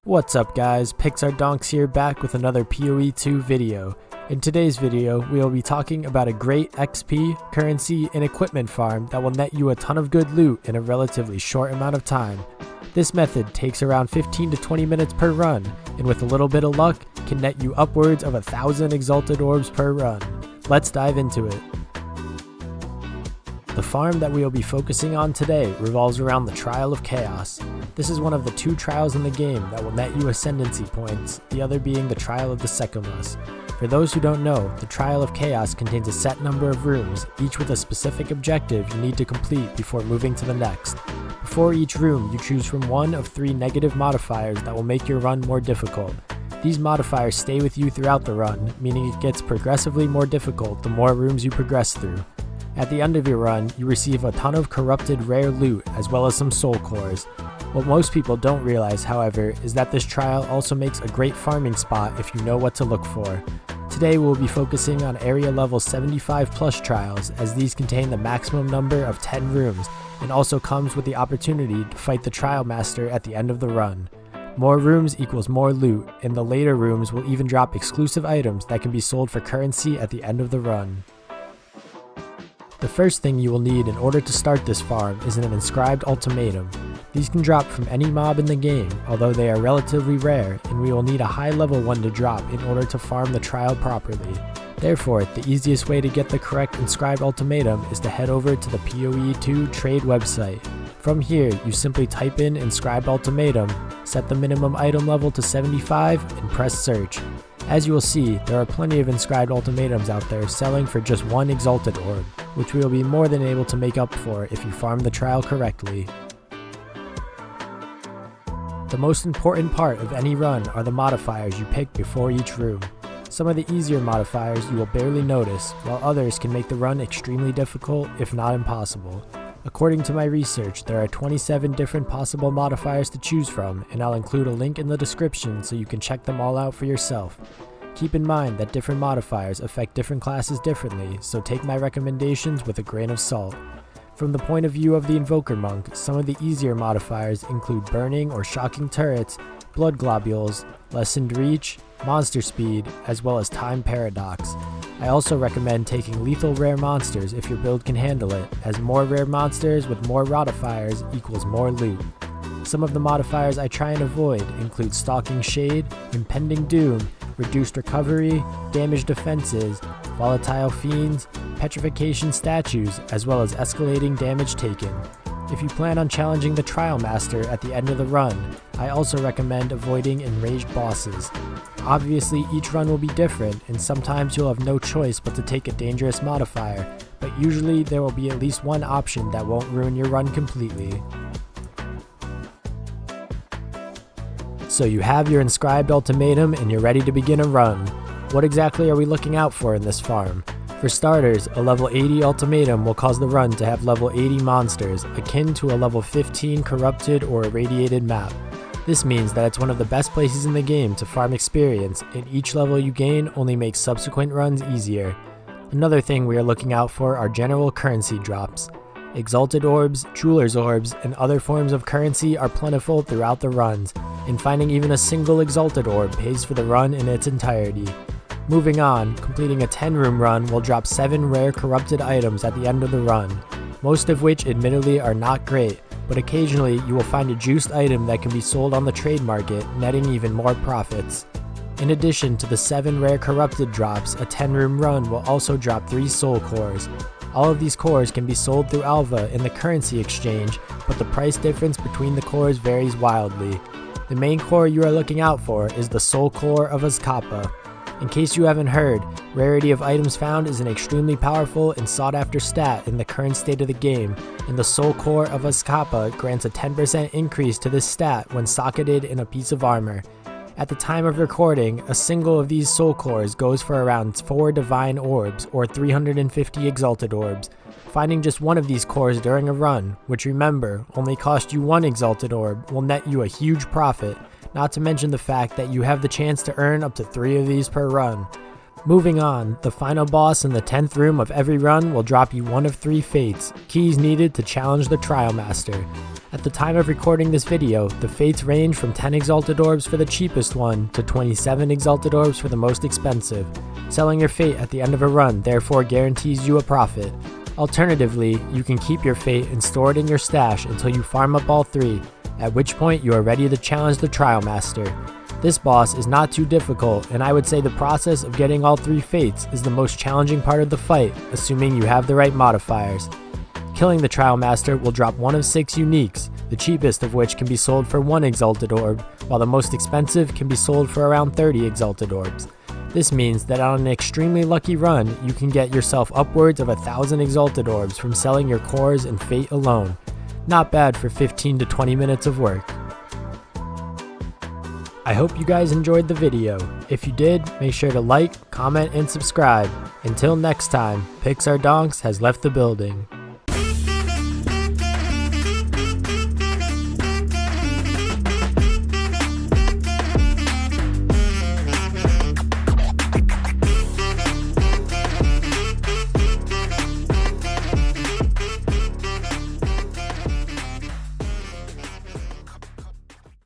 What's up guys, PixarDonks here back with another POE2 video. In today's video, we will be talking about a great XP, currency, and equipment farm that will net you a ton of good loot in a relatively short amount of time. This method takes around 15 to 20 minutes per run, and with a little bit of luck, can net you upwards of 1,000 Exalted Orbs per run. Let's dive into it. The farm that we will be focusing on today revolves around the Trial of Chaos. This is one of the two trials in the game that will net you ascendancy points, the other being the Trial of the Secumus. For those who don't know, the Trial of Chaos contains a set number of rooms, each with a specific objective you need to complete before moving to the next. Before each room, you choose from one of 3 negative modifiers that will make your run more difficult. These modifiers stay with you throughout the run, meaning it gets progressively more difficult the more rooms you progress through. At the end of your run, you receive a ton of corrupted rare loot as well as some soul cores. What most people don't realize, however, is that this trial also makes a great farming spot if you know what to look for. Today we'll be focusing on area level 75 plus trials, as these contain the maximum number of 10 rooms and also comes with the opportunity to fight the trial master at the end of the run. More rooms equals more loot, and the later rooms will even drop exclusive items that can be sold for currency at the end of the run. The first thing you will need in order to start this farm is an Inscribed Ultimatum. These can drop from any mob in the game, although they are relatively rare, and we will need a high level one to drop in order to farm the trial properly. Therefore, the easiest way to get the correct Inscribed Ultimatum is to head over to the POE2 trade website. From here, you simply type in Inscribed Ultimatum, set the minimum item level to 75, and press search. As you will see, there are plenty of Inscribed Ultimatums out there selling for just 1 Exalted Orb, which we will be more than able to make up for if you farm the trial correctly. The most important part of any run are the modifiers you pick before each room. Some of the easier modifiers you will barely notice, while others can make the run extremely difficult, if not impossible. According to my research, there are 27 different possible modifiers to choose from, and I'll include a link in the description so you can check them all out for yourself. Keep in mind that different modifiers affect different classes differently, so take my recommendations with a grain of salt. From the point of view of the Invoker Monk, some of the easier modifiers include burning or shocking turrets, blood globules, lessened reach, monster speed, as well as time paradox. I also recommend taking lethal rare monsters if your build can handle it, as more rare monsters with more modifiers equals more loot. Some of the modifiers I try and avoid include Stalking Shade, Impending Doom, Reduced Recovery, Damaged Defenses, Volatile Fiends, Petrification Statues, as well as Escalating Damage Taken. If you plan on challenging the Trial Master at the end of the run, I also recommend avoiding enraged bosses. Obviously, each run will be different, and sometimes you'll have no choice but to take a dangerous modifier, but usually there will be at least one option that won't ruin your run completely. So you have your Inscribed Ultimatum and you're ready to begin a run. What exactly are we looking out for in this farm? For starters, a level 80 ultimatum will cause the run to have level 80 monsters, akin to a level 15 corrupted or irradiated map. This means that it's one of the best places in the game to farm experience, and each level you gain only makes subsequent runs easier. Another thing we are looking out for are general currency drops. Exalted Orbs, Jeweler's Orbs, and other forms of currency are plentiful throughout the runs, and finding even a single Exalted Orb pays for the run in its entirety. Moving on, completing a 10-room run will drop 7 rare corrupted items at the end of the run, most of which admittedly are not great, but occasionally you will find a juiced item that can be sold on the trade market, netting even more profits. In addition to the 7 rare corrupted drops, a 10-room run will also drop 3 soul cores. All of these cores can be sold through Alva in the currency exchange, but the price difference between the cores varies wildly. The main core you are looking out for is the soul core of Azkapa. In case you haven't heard, rarity of items found is an extremely powerful and sought after stat in the current state of the game, and the soul core of Azkapa grants a 10% increase to this stat when socketed in a piece of armor. At the time of recording, a single of these soul cores goes for around 4 divine orbs or 350 exalted orbs. Finding just one of these cores during a run, which remember, only cost you 1 exalted orb, will net you a huge profit, not to mention the fact that you have the chance to earn up to 3 of these per run. Moving on, the final boss in the 10th room of every run will drop you one of 3 fates, keys needed to challenge the Trial Master. At the time of recording this video, the fates range from 10 Exalted Orbs for the cheapest one to 27 Exalted Orbs for the most expensive. Selling your fate at the end of a run therefore guarantees you a profit. Alternatively, you can keep your fate and store it in your stash until you farm up all 3, at which point you are ready to challenge the Trial Master. This boss is not too difficult, and I would say the process of getting all 3 fates is the most challenging part of the fight, assuming you have the right modifiers. Killing the Trial Master will drop one of 6 uniques, the cheapest of which can be sold for 1 Exalted Orb, while the most expensive can be sold for around 30 Exalted Orbs. This means that on an extremely lucky run, you can get yourself upwards of 1,000 Exalted Orbs from selling your cores and fate alone. Not bad for 15 to 20 minutes of work. I hope you guys enjoyed the video. If you did, make sure to like, comment, and subscribe. Until next time, Pixar Donks has left the building.